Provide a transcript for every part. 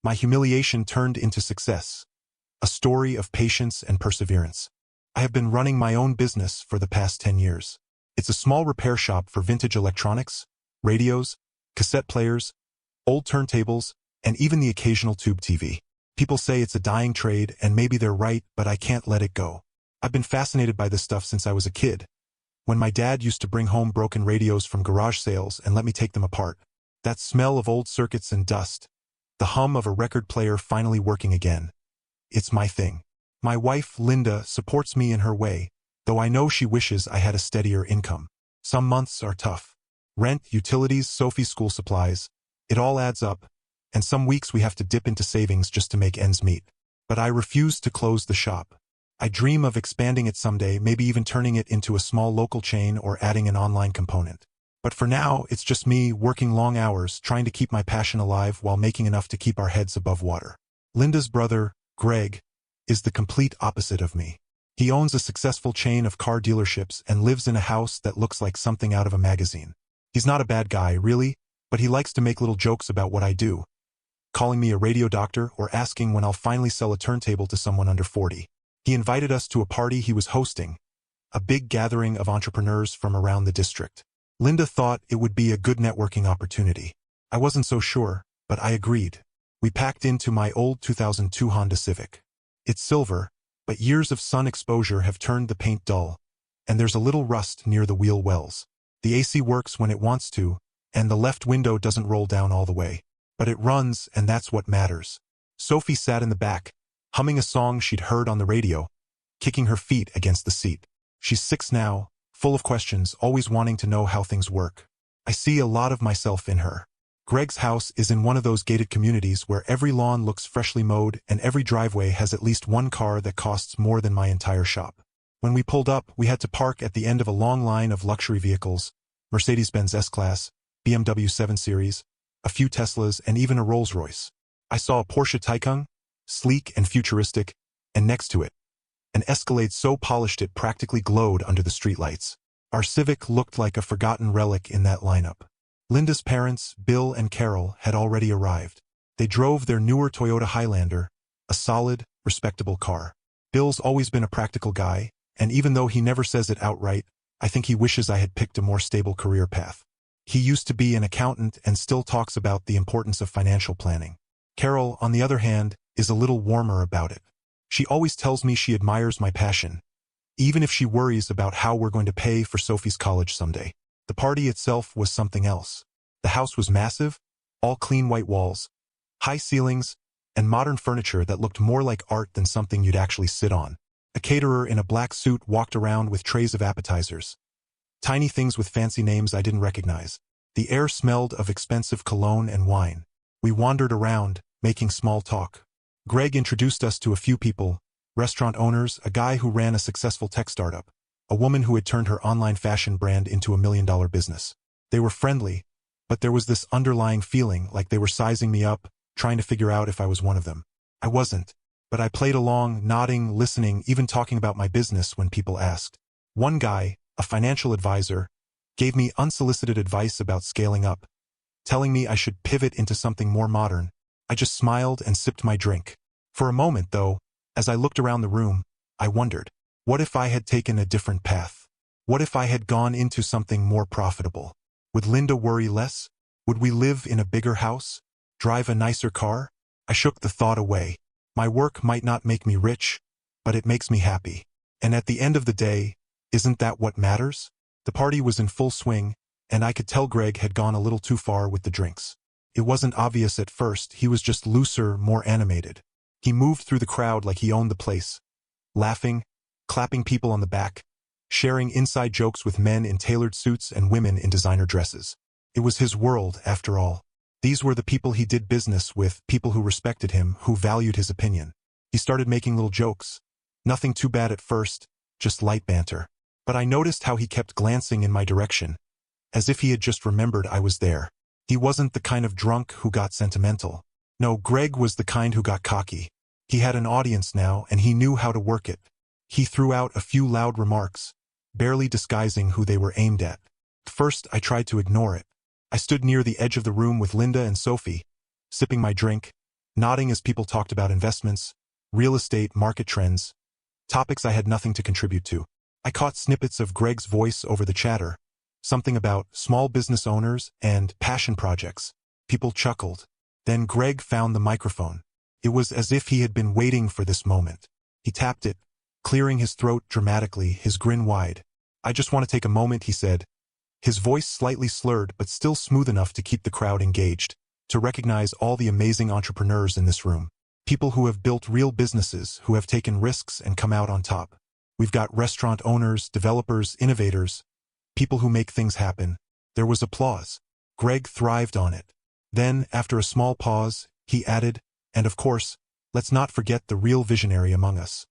My humiliation turned into success, a story of patience and perseverance. I have been running my own business for the past 10 years. It's a small repair shop for vintage electronics, radios, cassette players, old turntables, and even the occasional tube TV. People say it's a dying trade, and maybe they're right, but I can't let it go. I've been fascinated by this stuff since I was a kid, when my dad used to bring home broken radios from garage sales and let me take them apart. That smell of old circuits and dust, the hum of a record player finally working again. It's my thing. My wife, Linda, supports me in her way, though I know she wishes I had a steadier income. Some months are tough. Rent, utilities, Sophie's school supplies, it all adds up, and some weeks we have to dip into savings just to make ends meet. But I refuse to close the shop. I dream of expanding it someday, maybe even turning it into a small local chain or adding an online component. But for now, it's just me working long hours, trying to keep my passion alive while making enough to keep our heads above water. Linda's brother, Greg, is the complete opposite of me. He owns a successful chain of car dealerships and lives in a house that looks like something out of a magazine. He's not a bad guy, really, but he likes to make little jokes about what I do, calling me a radio doctor or asking when I'll finally sell a turntable to someone under 40. He invited us to a party he was hosting, a big gathering of entrepreneurs from around the district. Linda thought it would be a good networking opportunity. I wasn't so sure, but I agreed. We packed into my old 2002 Honda Civic. It's silver, but years of sun exposure have turned the paint dull, and there's a little rust near the wheel wells. The AC works when it wants to, and the left window doesn't roll down all the way. But it runs, and that's what matters. Sophie sat in the back, humming a song she'd heard on the radio, kicking her feet against the seat. She's 6 now, full of questions, always wanting to know how things work. I see a lot of myself in her. Greg's house is in one of those gated communities where every lawn looks freshly mowed and every driveway has at least one car that costs more than my entire shop. When we pulled up, we had to park at the end of a long line of luxury vehicles, Mercedes-Benz S-Class, BMW 7 Series, a few Teslas, and even a Rolls-Royce. I saw a Porsche Taycan, sleek and futuristic, and next to it, an Escalade so polished it practically glowed under the streetlights. Our Civic looked like a forgotten relic in that lineup. Linda's parents, Bill and Carol, had already arrived. They drove their newer Toyota Highlander, a solid, respectable car. Bill's always been a practical guy, and even though he never says it outright, I think he wishes I had picked a more stable career path. He used to be an accountant and still talks about the importance of financial planning. Carol, on the other hand, is a little warmer about it. She always tells me she admires my passion, even if she worries about how we're going to pay for Sophie's college someday. The party itself was something else. The house was massive, all clean white walls, high ceilings, and modern furniture that looked more like art than something you'd actually sit on. A caterer in a black suit walked around with trays of appetizers, tiny things with fancy names I didn't recognize. The air smelled of expensive cologne and wine. We wandered around, making small talk. Greg introduced us to a few people, restaurant owners, a guy who ran a successful tech startup, a woman who had turned her online fashion brand into $1 million business. They were friendly, but there was this underlying feeling like they were sizing me up, trying to figure out if I was one of them. I wasn't, but I played along, nodding, listening, even talking about my business when people asked. One guy, a financial advisor, gave me unsolicited advice about scaling up, telling me I should pivot into something more modern. I just smiled and sipped my drink. For a moment, though, as I looked around the room, I wondered, what if I had taken a different path? What if I had gone into something more profitable? Would Linda worry less? Would we live in a bigger house? Drive a nicer car? I shook the thought away. My work might not make me rich, but it makes me happy. And at the end of the day, isn't that what matters? The party was in full swing, and I could tell Greg had gone a little too far with the drinks. It wasn't obvious at first, he was just looser, more animated. He moved through the crowd like he owned the place, laughing, clapping people on the back, sharing inside jokes with men in tailored suits and women in designer dresses. It was his world, after all. These were the people he did business with, people who respected him, who valued his opinion. He started making little jokes. Nothing too bad at first, just light banter. But I noticed how he kept glancing in my direction, as if he had just remembered I was there. He wasn't the kind of drunk who got sentimental. No, Greg was the kind who got cocky. He had an audience now, and he knew how to work it. He threw out a few loud remarks, barely disguising who they were aimed at. First, I tried to ignore it. I stood near the edge of the room with Linda and Sophie, sipping my drink, nodding as people talked about investments, real estate, market trends, topics I had nothing to contribute to. I caught snippets of Greg's voice over the chatter, something about small business owners and passion projects. People chuckled. Then Greg found the microphone. It was as if he had been waiting for this moment. He tapped it, clearing his throat dramatically, his grin wide. "I just want to take a moment," he said, his voice slightly slurred but still smooth enough to keep the crowd engaged, "to recognize all the amazing entrepreneurs in this room. People who have built real businesses, who have taken risks and come out on top. We've got restaurant owners, developers, innovators, people who make things happen." There was applause. Greg thrived on it. Then, after a small pause, he added, "And of course, let's not forget the real visionary among us.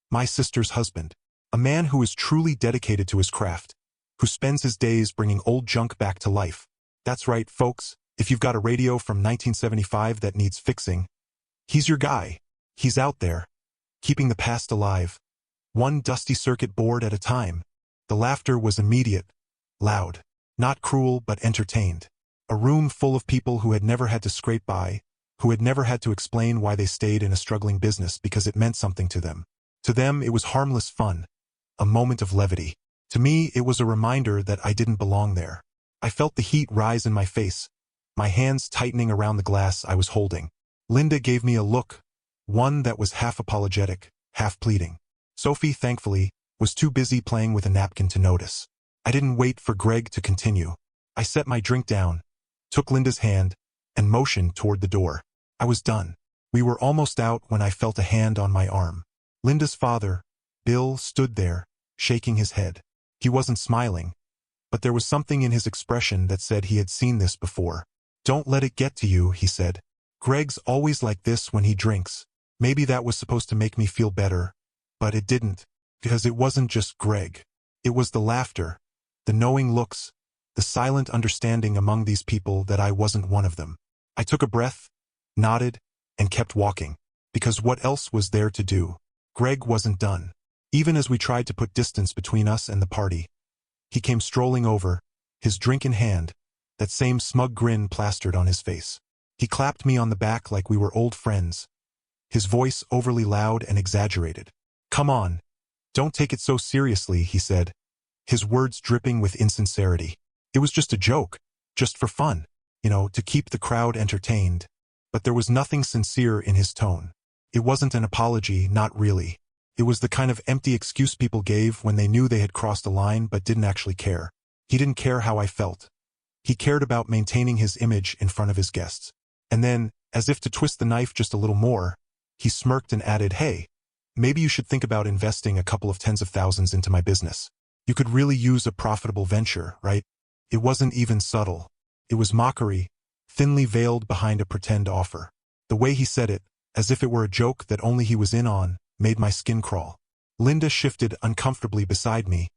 My sister's husband. A man who is truly dedicated to his craft, who spends his days bringing old junk back to life. That's right, folks, if you've got a radio from 1975 that needs fixing, he's your guy. He's out there, keeping the past alive, one dusty circuit board at a time." The laughter was immediate, loud, not cruel but entertained. A room full of people who had never had to scrape by, who had never had to explain why they stayed in a struggling business because it meant something to them. To them, it was harmless fun, a moment of levity. To me, it was a reminder that I didn't belong there. I felt the heat rise in my face, my hands tightening around the glass I was holding. Linda gave me a look, one that was half apologetic, half pleading. Sophie, thankfully, was too busy playing with a napkin to notice. I didn't wait for Greg to continue. I set my drink down, took Linda's hand, and motioned toward the door. I was done. We were almost out when I felt a hand on my arm. Linda's father, Bill, stood there, shaking his head. He wasn't smiling, but there was something in his expression that said he had seen this before. "Don't let it get to you," he said. "Greg's always like this when he drinks." Maybe that was supposed to make me feel better, but it didn't, because it wasn't just Greg. It was the laughter, the knowing looks, the silent understanding among these people that I wasn't one of them. I took a breath, nodded, and kept walking, because what else was there to do? Greg wasn't done. Even as we tried to put distance between us and the party, he came strolling over, his drink in hand, that same smug grin plastered on his face. He clapped me on the back like we were old friends, his voice overly loud and exaggerated. "Come on, don't take it so seriously," he said, his words dripping with insincerity. "It was just a joke, just for fun, to keep the crowd entertained." But there was nothing sincere in his tone. It wasn't an apology, not really. It was the kind of empty excuse people gave when they knew they had crossed a line but didn't actually care. He didn't care how I felt. He cared about maintaining his image in front of his guests. And then, as if to twist the knife just a little more, he smirked and added, "Hey, maybe you should think about investing a couple of tens of thousands into my business. You could really use a profitable venture, right?" It wasn't even subtle. It was mockery, thinly veiled behind a pretend offer. The way he said it, as if it were a joke that only he was in on, made my skin crawl. Linda shifted uncomfortably beside me,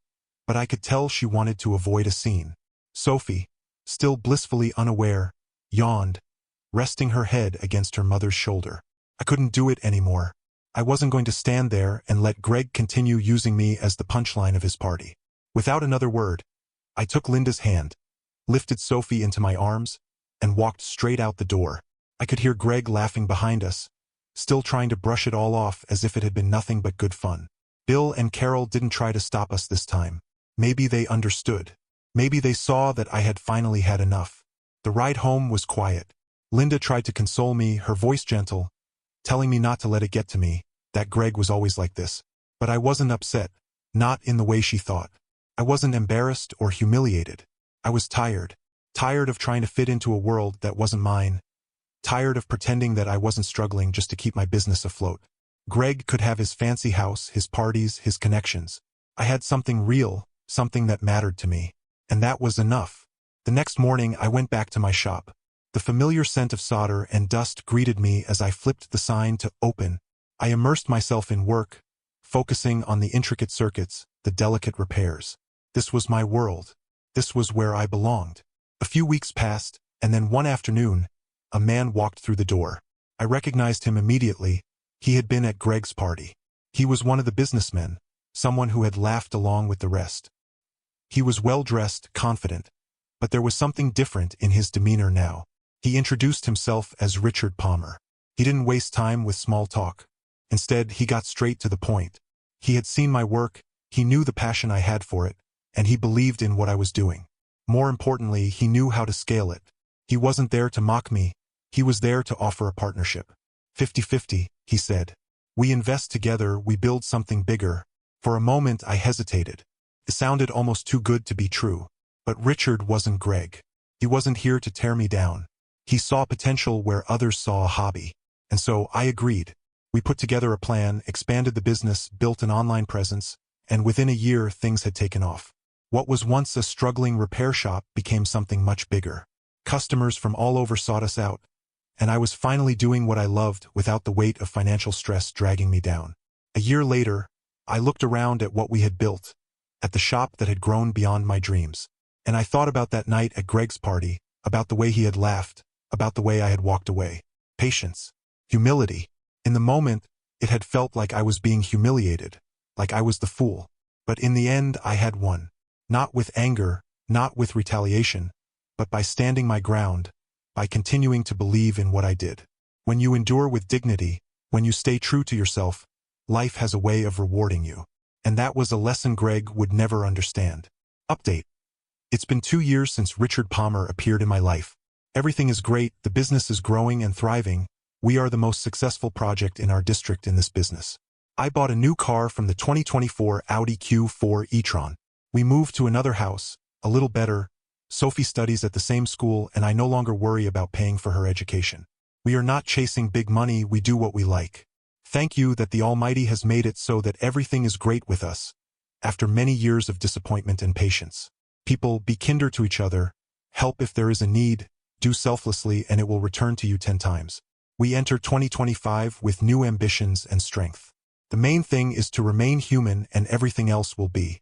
but I could tell she wanted to avoid a scene. Sophie, still blissfully unaware, yawned, resting her head against her mother's shoulder. I couldn't do it anymore. I wasn't going to stand there and let Greg continue using me as the punchline of his party. Without another word, I took Linda's hand, lifted Sophie into my arms, and walked straight out the door. I could hear Greg laughing behind us, still trying to brush it all off as if it had been nothing but good fun. Bill and Carol didn't try to stop us this time. Maybe they understood. Maybe they saw that I had finally had enough. The ride home was quiet. Linda tried to console me, her voice gentle, telling me not to let it get to me, that Greg was always like this. But I wasn't upset, not in the way she thought. I wasn't embarrassed or humiliated. I was tired. Tired of trying to fit into a world that wasn't mine. Tired of pretending that I wasn't struggling just to keep my business afloat. Greg could have his fancy house, his parties, his connections. I had something real, something that mattered to me. And that was enough. The next morning I went back to my shop. The familiar scent of solder and dust greeted me as I flipped the sign to open. I immersed myself in work, focusing on the intricate circuits, the delicate repairs. This was my world. This was where I belonged. A few weeks passed, and then one afternoon, a man walked through the door. I recognized him immediately. He had been at Greg's party. He was one of the businessmen, someone who had laughed along with the rest. He was well-dressed, confident, but there was something different in his demeanor now. He introduced himself as Richard Palmer. He didn't waste time with small talk. Instead, he got straight to the point. He had seen my work, he knew the passion I had for it, and he believed in what I was doing. More importantly, he knew how to scale it. He wasn't there to mock me, he was there to offer a partnership. 50-50, he said. We invest together, we build something bigger. For a moment I hesitated. It sounded almost too good to be true. But Richard wasn't Greg. He wasn't here to tear me down. He saw potential where others saw a hobby. And so I agreed. We put together a plan, expanded the business, built an online presence, and within a year things had taken off. What was once a struggling repair shop became something much bigger. Customers from all over sought us out, and I was finally doing what I loved without the weight of financial stress dragging me down. A year later, I looked around at what we had built, at the shop that had grown beyond my dreams. And I thought about that night at Greg's party, about the way he had laughed, about the way I had walked away. Patience. Humility. In the moment, it had felt like I was being humiliated, like I was the fool. But in the end, I had won. Not with anger, not with retaliation, but by standing my ground, by continuing to believe in what I did. When you endure with dignity, when you stay true to yourself, life has a way of rewarding you. And that was a lesson Greg would never understand. Update. It's been 2 years since Richard Palmer appeared in my life. Everything is great, the business is growing and thriving. We are the most successful project in our district in this business. I bought a new car from the 2024 Audi Q4 e-tron. We moved to another house, a little better. Sophie studies at the same school and I no longer worry about paying for her education. We are not chasing big money, we do what we like. Thank you that the Almighty has made it so that everything is great with us. After many years of disappointment and patience. People, be kinder to each other. Help if there is a need. Do selflessly and it will return to you 10 times. We enter 2025 with new ambitions and strength. The main thing is to remain human and everything else will be.